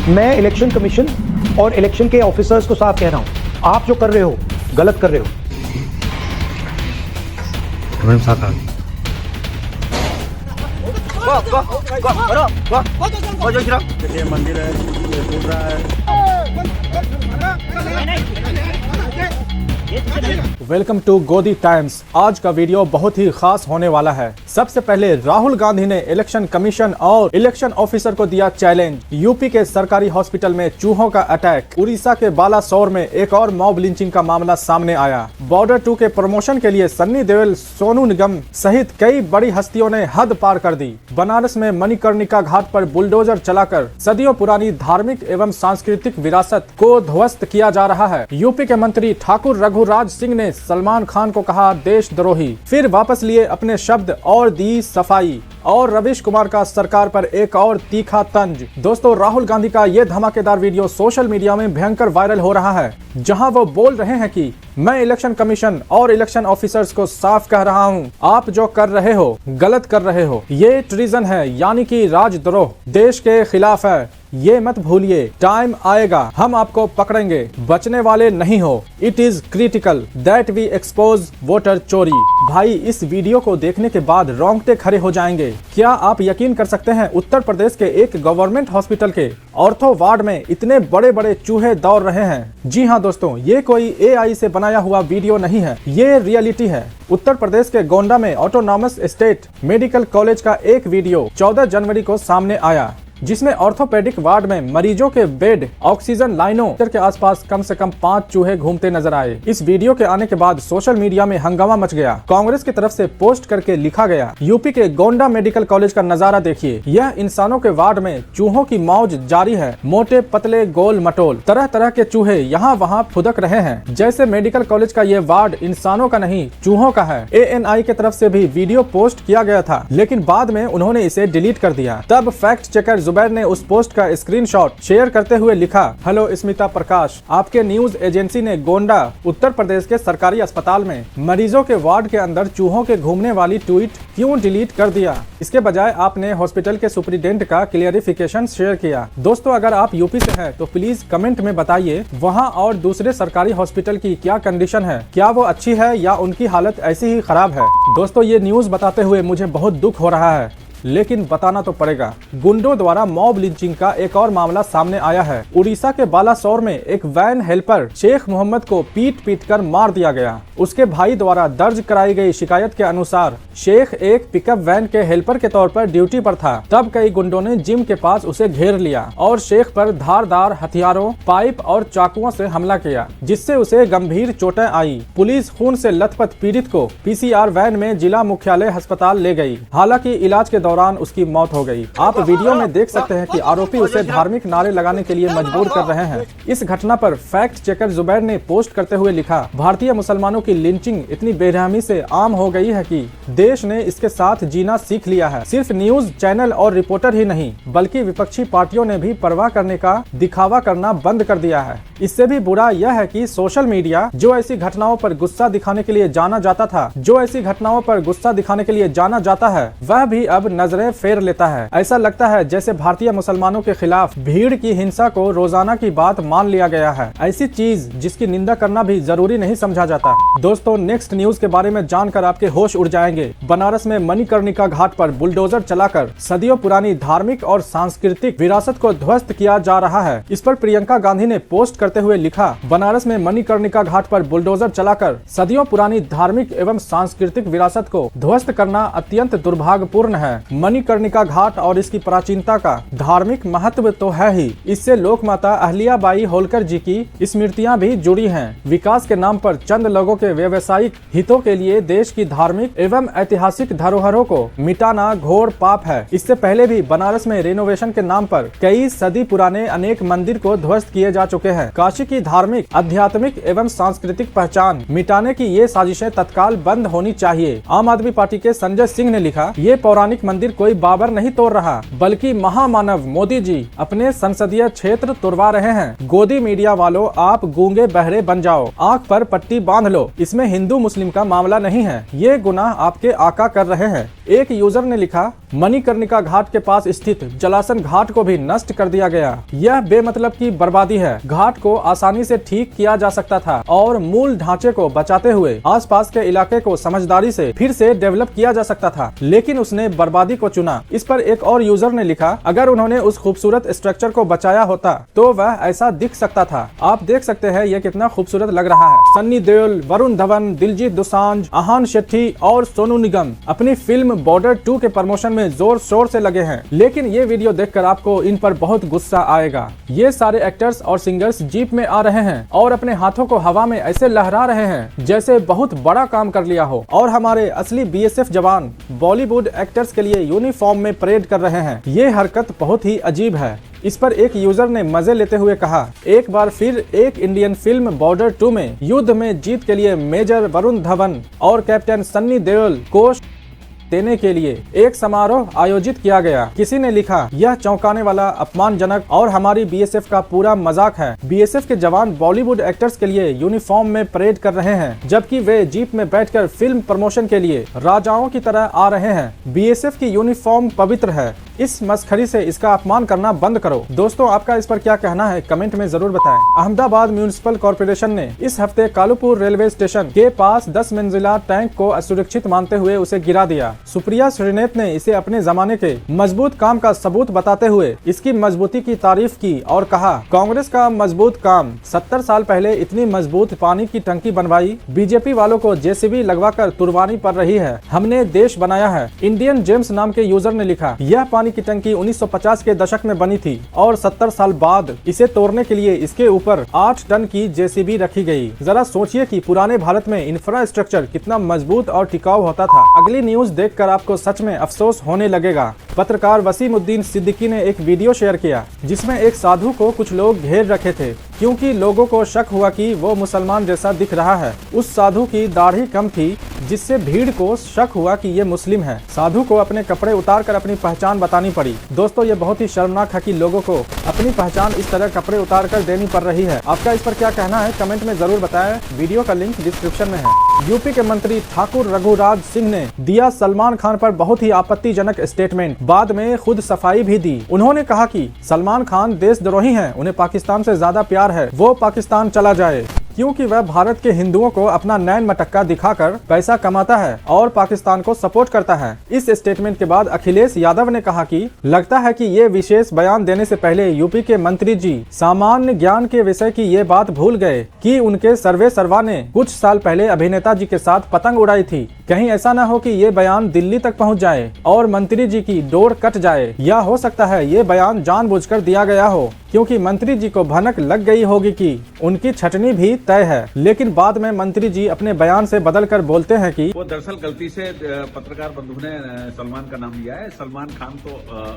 मैं election commission और election के ऑफिसर्स को साफ कह रहा हूं, आप जो कर रहे हो गलत कर रहे हो। ये मंदिर है, ये टूट रहा है। वेलकम टू गोदी टाइम्स। आज का वीडियो बहुत ही खास होने वाला है। सबसे पहले राहुल गांधी ने इलेक्शन कमीशन और इलेक्शन ऑफिसर को दिया चैलेंज। यूपी के सरकारी हॉस्पिटल में चूहों का अटैक। उड़ीसा के बालासोर में एक और मॉब लिंचिंग का मामला सामने आया। बॉर्डर 2 के प्रमोशन के लिए सन्नी देओल, सोनू निगम सहित कई बड़ी हस्तियों ने हद पार कर दी। बनारस में मणिकर्णिका घाट पर बुलडोजर चलाकर सदियों पुरानी धार्मिक एवं सांस्कृतिक विरासत को ध्वस्त किया जा रहा है। यूपी के मंत्री ठाकुर रघुराज सिंह ने सलमान खान को कहा देशद्रोही, फिर वापस लिए अपने शब्द और दी सफाई। और रवीश कुमार का सरकार पर एक और तीखा तंज। दोस्तों, राहुल गांधी का ये धमाकेदार वीडियो सोशल मीडिया में भयंकर वायरल हो रहा है, जहां वो बोल रहे हैं कि मैं इलेक्शन कमीशन और इलेक्शन ऑफिसर्स को साफ कह रहा हूं, आप जो कर रहे हो गलत कर रहे हो। ये ट्रीजन है, यानी कि राजद्रोह, देश के खिलाफ है। ये मत भूलिए, टाइम आएगा हम आपको पकड़ेंगे, बचने वाले नहीं हो। It is critical that we expose voter चोरी। भाई, इस वीडियो को देखने के बाद रोंगटे खड़े हो जाएंगे। क्या आप यकीन कर सकते हैं, उत्तर प्रदेश के एक गवर्नमेंट हॉस्पिटल के ऑर्थो वार्ड में इतने बड़े बड़े चूहे दौड़ रहे हैं। जी हाँ दोस्तों, ये कोई AI से बनाया हुआ वीडियो नहीं है, ये रियलिटी है। उत्तर प्रदेश के गोंडा में ऑटोनॉमस स्टेट मेडिकल कॉलेज का एक वीडियो 14 जनवरी को सामने आया, जिसमें ऑर्थोपेडिक वार्ड में मरीजों के बेड, ऑक्सीजन लाइनों के आसपास कम से कम 5 चूहे घूमते नजर आए। इस वीडियो के आने के बाद सोशल मीडिया में हंगामा मच गया। कांग्रेस की तरफ से पोस्ट करके लिखा गया, यूपी के गोंडा मेडिकल कॉलेज का नजारा देखिए, यह इंसानों के वार्ड में चूहों की मौज जारी है। मोटे पतले गोल मटोल तरह तरह के चूहे यहाँ वहाँ फुदक रहे हैं, जैसे मेडिकल कॉलेज का ये वार्ड इंसानों का नहीं चूहों का है। ANI की तरफ से भी वीडियो पोस्ट किया गया था, लेकिन बाद में उन्होंने इसे डिलीट कर दिया। तब फैक्ट चेकर जुबैर ने उस पोस्ट का स्क्रीनशॉट शेयर करते हुए लिखा, हेलो स्मिता प्रकाश, आपके न्यूज एजेंसी ने गोंडा उत्तर प्रदेश के सरकारी अस्पताल में मरीजों के वार्ड के अंदर चूहों के घूमने वाली ट्वीट क्यों डिलीट कर दिया? इसके बजाय आपने हॉस्पिटल के सुपरिटेंडेंट का क्लियरिफिकेशन शेयर किया। दोस्तों, अगर आप यूपी से हैं तो प्लीज कमेंट में बताइए, वहां और दूसरे सरकारी हॉस्पिटल की क्या कंडीशन है, क्या वो अच्छी है या उनकी हालत ऐसी ही खराब है? दोस्तों, ये न्यूज बताते हुए मुझे बहुत दुख हो रहा है, लेकिन बताना तो पड़ेगा। गुंडों द्वारा मॉब लिंचिंग का एक और मामला सामने आया है। उड़ीसा के बालासोर में एक वैन हेल्पर शेख मोहम्मद को पीट कर मार दिया गया। उसके भाई द्वारा दर्ज कराई गई शिकायत के अनुसार शेख एक पिकअप वैन के हेल्पर के तौर पर ड्यूटी पर था। तब कई गुंडों ने जिम के पास उसे घेर लिया और शेख पर धारदार हथियारों, पाइप और चाकुओं से हमला किया, जिससे उसे गंभीर चोटें आई। पुलिस खून से लथपथ पीड़ित को PCR वैन में जिला मुख्यालय अस्पताल ले गई। हालांकि इलाज के दौरान उसकी मौत हो गई। आप वीडियो में देख सकते हैं कि आरोपी उसे धार्मिक नारे लगाने के लिए मजबूर कर रहे हैं। इस घटना पर फैक्ट चेकर जुबैर ने पोस्ट करते हुए लिखा, भारतीय मुसलमानों की लिंचिंग इतनी बेरहमी से आम हो गई है कि देश ने इसके साथ जीना सीख लिया है। सिर्फ न्यूज चैनल और रिपोर्टर ही नहीं, बल्कि विपक्षी पार्टियों ने भी परवाह करने का दिखावा करना बंद कर दिया है। इससे भी बुरा यह है कि सोशल मीडिया जो ऐसी घटनाओं पर गुस्सा दिखाने के लिए जाना जाता है, वह भी अब नजरें फेर लेता है। ऐसा लगता है जैसे भारतीय मुसलमानों के खिलाफ भीड़ की हिंसा को रोजाना की बात मान लिया गया है। ऐसी चीज जिसकी निंदा करना भी जरूरी नहीं समझा जाता। दोस्तों, नेक्स्ट न्यूज के बारे में जानकर आपके होश उड़ जाएंगे। बनारस में मणिकर्णिका घाट पर बुलडोजर चलाकर सदियों पुरानी धार्मिक और सांस्कृतिक विरासत को ध्वस्त किया जा रहा है। इस पर प्रियंका गांधी ने पोस्ट करते हुए लिखा, बनारस में मणिकर्णिका घाट पर बुलडोजर चलाकर सदियों पुरानी धार्मिक एवं सांस्कृतिक विरासत को ध्वस्त करना अत्यंत दुर्भाग्यपूर्ण है। मणिकर्णिका घाट और इसकी प्राचीनता का धार्मिक महत्व तो है ही, इससे लोक माता अहिल्याबाई होलकर जी की स्मृतियां भी जुड़ी हैं। विकास के नाम पर चंद लोगों के व्यवसायिक हितों के लिए देश की धार्मिक एवं ऐतिहासिक धरोहरों को मिटाना घोर पाप है। इससे पहले भी बनारस में रेनोवेशन के नाम पर कई सदी पुराने अनेक मंदिर को ध्वस्त किए जा चुके हैं। काशी की धार्मिक, आध्यात्मिक एवं सांस्कृतिक पहचान मिटाने की ये साजिशें तत्काल बंद होनी चाहिए। आम आदमी पार्टी के संजय सिंह ने लिखा, ये पौराणिक मंदिर कोई बाबर नहीं तोड़ रहा, बल्कि महामानव मोदी जी अपने संसदीय क्षेत्र तुड़वा रहे हैं। गोदी मीडिया वालों, आप गूंगे बहरे बन जाओ, आंख पर पट्टी बांध लो। इसमें हिंदू मुस्लिम का मामला नहीं है, ये गुनाह आपके आका कर रहे हैं। एक यूजर ने लिखा, मणिकर्णिका घाट के पास स्थित जलासन घाट को भी नष्ट कर दिया गया। यह बेमतलब की बर्बादी है। घाट को आसानी से ठीक किया जा सकता था और मूल ढांचे को बचाते हुए आसपास के इलाके को समझदारी से फिर से डेवलप किया जा सकता था, लेकिन उसने बर्बादी को चुना। इस पर एक और यूजर ने लिखा, अगर उन्होंने उस खूबसूरत स्ट्रक्चर को बचाया होता तो वह ऐसा दिख सकता था। आप देख सकते हैं ये कितना खूबसूरत लग रहा है। सन्नी देओल, वरुण धवन, दिलजीत दोसांझ, आहान शेट्टी और सोनू निगम अपनी फिल्म बॉर्डर 2 के प्रमोशन में जोर शोर से लगे हैं, लेकिन ये वीडियो देखकर आपको इन पर बहुत गुस्सा आएगा। ये सारे एक्टर्स और सिंगर्स जीप में आ रहे हैं और अपने हाथों को हवा में ऐसे लहरा रहे हैं जैसे बहुत बड़ा काम कर लिया हो, और हमारे असली बीएसएफ जवान बॉलीवुड एक्टर्स के लिए यूनिफॉर्म में परेड कर रहे हैं। ये हरकत बहुत ही अजीब है। इस पर एक यूजर ने मजे लेते हुए कहा, एक बार फिर एक इंडियन फिल्म बॉर्डर 2 में युद्ध में जीत के लिए मेजर वरुण धवन और कैप्टन सन्नी देओल को देने के लिए एक समारोह आयोजित किया गया। किसी ने लिखा, यह चौंकाने वाला, अपमानजनक और हमारी बीएसएफ का पूरा मजाक है। बीएसएफ के जवान बॉलीवुड एक्टर्स के लिए यूनिफॉर्म में परेड कर रहे हैं, जबकि वे जीप में बैठकर फिल्म प्रमोशन के लिए राजाओं की तरह आ रहे हैं। बीएसएफ की यूनिफॉर्म पवित्र है, इस मस्खरी से इसका अपमान करना बंद करो। दोस्तों, आपका इस पर क्या कहना है, कमेंट में जरूर बताएं। अहमदाबाद म्यूनिसिपल कॉर्पोरेशन ने इस हफ्ते कालूपुर रेलवे स्टेशन के पास 10 मंजिला टैंक को असुरक्षित मानते हुए उसे गिरा दिया। सुप्रिया श्रीनेत ने इसे अपने जमाने के मजबूत काम का सबूत बताते हुए इसकी मजबूती की तारीफ की और कहा, कांग्रेस का मजबूत काम। 70 साल पहले इतनी मजबूत पानी की टंकी बनवाई, बीजेपी वालों को जेसीबी लगवाकर तुड़वानी पड़ रही है। हमने देश बनाया है। इंडियन जेम्स नाम के यूजर ने लिखा, यह पानी की टंकी 1950 के दशक में बनी थी और 70 साल बाद इसे तोड़ने के लिए इसके ऊपर 8 टन की जेसीबी रखी गई। जरा सोचिए कि पुराने भारत में इंफ्रास्ट्रक्चर कितना मजबूत और टिकाऊ होता था। अगली न्यूज देखकर आपको सच में अफसोस होने लगेगा। पत्रकार वसीमुद्दीन सिद्दीकी ने एक वीडियो शेयर किया जिसमें एक साधु को कुछ लोग घेर रखे थे, क्योंकि लोगों को शक हुआ कि वो मुसलमान जैसा दिख रहा है। उस साधु की दाढ़ी कम थी, जिससे भीड़ को शक हुआ कि ये मुस्लिम है। साधु को अपने कपड़े उतारकर अपनी पहचान बतानी पड़ी। दोस्तों, ये बहुत ही शर्मनाक है कि लोगों को अपनी पहचान इस तरह कपड़े उतारकर देनी पड़ रही है। आपका इस पर क्या कहना है, कमेंट में जरूर बताएं। वीडियो का लिंक डिस्क्रिप्शन में है। यूपी के मंत्री ठाकुर रघुराज सिंह ने दिया सलमान खान पर बहुत ही आपत्तिजनक स्टेटमेंट। बाद में खुद सफाई भी दी। उन्होंने कहा कि सलमान खान देशद्रोही हैं, उन्हें पाकिस्तान से ज्यादा प्यार है, वो पाकिस्तान चला जाए, क्योंकि वह भारत के हिंदुओं को अपना नैन मटक्का दिखाकर पैसा कमाता है और पाकिस्तान को सपोर्ट करता है। इस स्टेटमेंट के बाद अखिलेश यादव ने कहा कि लगता है कि ये विशेष बयान देने से पहले यूपी के मंत्री जी सामान्य ज्ञान के विषय की ये बात भूल गए कि उनके सर्वे सर्वा ने कुछ साल पहले अभिनेता जी के साथ पतंग उड़ाई थी। कहीं ऐसा न हो कि ये बयान दिल्ली तक पहुँच जाए और मंत्री जी की डोर कट जाए, या हो सकता है ये बयान जानबूझकर दिया गया हो, क्योंकि मंत्री जी को भनक लग गई होगी कि उनकी छटनी भी तय है। लेकिन बाद में मंत्री जी अपने बयान से बदलकर बोलते हैं कि वो दरअसल गलती से पत्रकार बंधु ने सलमान का नाम लिया है। सलमान खान तो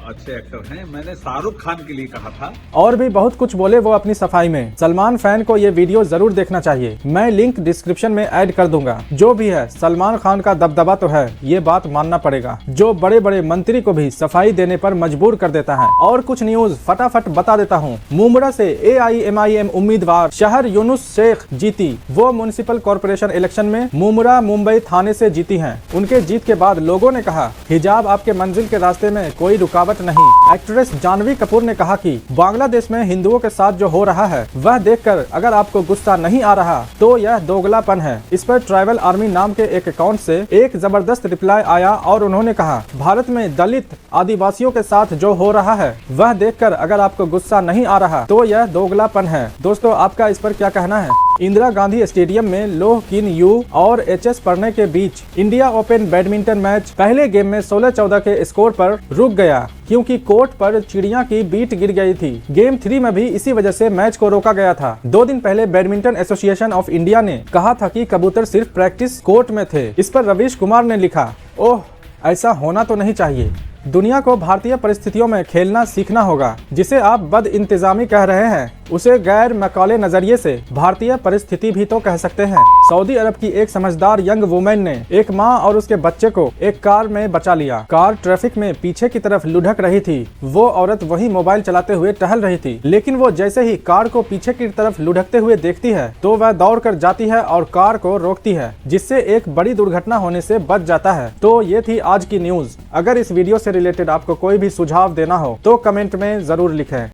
अच्छे एक्टर हैं, मैंने शाहरुख खान के लिए कहा था। और भी बहुत कुछ बोले वो अपनी सफाई में। सलमान फैन को ये वीडियो जरूर देखना चाहिए, मैं लिंक डिस्क्रिप्शन में ऐड कर दूंगा। जो भी है, सलमान खान का दबदबा तो है, ये बात मानना पड़ेगा, जो बड़े बड़े मंत्री को भी सफाई देने पर मजबूर कर देता है। और कुछ न्यूज फटाफट बता देता हूँ। मुमरा से AIMIM उम्मीदवार शहर यूनुस शेख जीती। वो म्युनिसिपल कॉर्पोरेशन इलेक्शन में मुमरा मुंबई थाने से जीती हैं। उनके जीत के बाद लोगों ने कहा, हिजाब आपके मंजिल के रास्ते में कोई रुकावट नहीं। एक्ट्रेस जानवी कपूर ने कहा कि बांग्लादेश में हिंदुओं के साथ जो हो रहा है वह देखकर अगर आपको गुस्सा नहीं आ रहा तो यह दोगलापन है। इस पर ट्राइबल आर्मी नाम के एक अकाउंट से एक जबरदस्त रिप्लाई आया और उन्होंने कहा, भारत में दलित आदिवासियों के साथ जो हो रहा है वह देखकर अगर आपको गुस्सा नहीं आ रहा तो यह दोगलापन है। दोस्तों, आपका इस पर क्या कहना है? इंदिरा गांधी स्टेडियम में लोह किन यू और HS प्रणय के बीच इंडिया ओपन बैडमिंटन मैच पहले गेम में 16-14 के स्कोर पर रुक गया, क्योंकि कोर्ट पर चिड़िया की बीट गिर गई थी। गेम 3 में भी इसी वजह से मैच को रोका गया था। 2 दिन पहले बैडमिंटन एसोसिएशन ऑफ इंडिया ने कहा था कि कबूतर सिर्फ प्रैक्टिस कोर्ट में थे। इस पर रवीश कुमार ने लिखा, ओह, ऐसा होना तो नहीं चाहिए। दुनिया को भारतीय परिस्थितियों में खेलना सीखना होगा। जिसे आप बद इंतजामी कह रहे हैं, उसे गैर मकौले नजरिए से भारतीय परिस्थिति भी तो कह सकते हैं। सऊदी अरब की एक समझदार यंग वुमेन ने एक मां और उसके बच्चे को एक कार में बचा लिया। कार ट्रैफिक में पीछे की तरफ लुढ़क रही थी। वो औरत वही मोबाइल चलाते हुए टहल रही थी, लेकिन वो जैसे ही कार को पीछे की तरफ लुढ़कते हुए देखती है तो वह दौड़कर जाती है और कार को रोकती है, जिससे एक बड़ी दुर्घटना होने से बच जाता है। तो ये थी आज की न्यूज। अगर इस वीडियो से रिलेटेड आपको कोई भी सुझाव देना हो तो कमेंट में जरूर लिखें।